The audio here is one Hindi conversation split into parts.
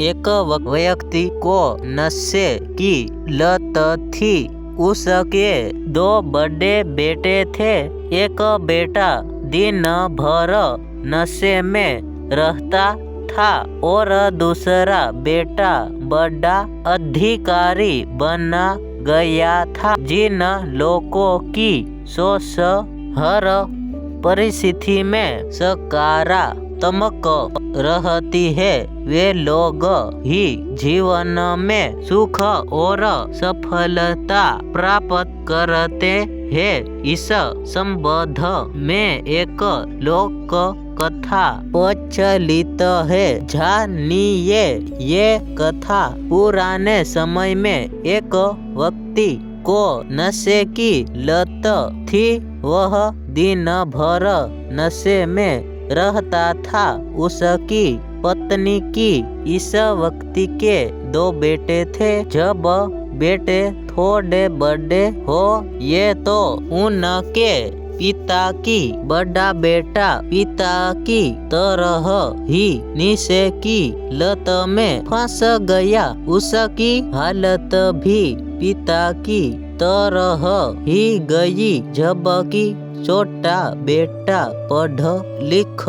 एक व्यक्ति को नशे की लत थी। उसके 2 बड़े बेटे थे। एक बेटा दिन भर नशे में रहता था और दूसरा बेटा बड़ा अधिकारी बना गया था। जिन लोगों की सोच हर परिस्थिति में सकारात्मक रहती है, वे लोग ही जीवन में सुख और सफलता प्राप्त करते हैं। इस संबंध में एक लोक कथा प्रचलित है। जानिए ये कथा। पुराने समय में एक व्यक्ति को नशे की लत थी। वह दिन भर नशे में रहता था। उसकी पत्नी की इस व्यक्ति के 2 बेटे थे। जब बेटे थोड़े बड़े हो ये तो उनके पिता की बड़ा बेटा पिता की तरह ही नशे की लत में फंस गया। उसकी हालत भी पिता की तरह ही गई। जबकि छोटा बेटा पढ़ लिख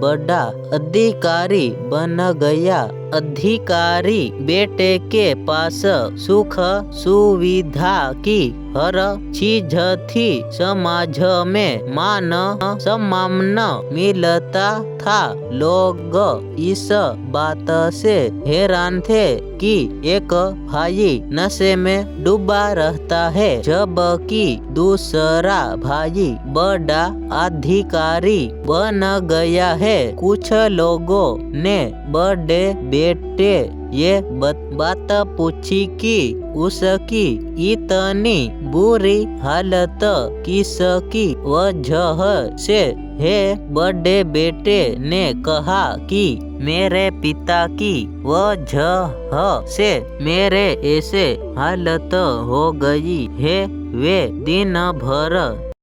बड़ा अधिकारी बन गया। अधिकारी बेटे के पास सुख सुविधा की हर चीज थी। समाज में मान सम्मान मिलता था। लोग इस बात से हैरान थे कि एक भाई नशे में डूबा रहता है, जबकि दूसरा भाई बड़ा अधिकारी बन गया है। कुछ लोगों ने बड़े बेटे ये बात पूछी कि उसकी इतनी बुरी हालत किसकी वजह से है। बड़े बेटे ने कहा कि मेरे पिता की वजह से मेरे ऐसे हालत हो गई है। वे दिन भर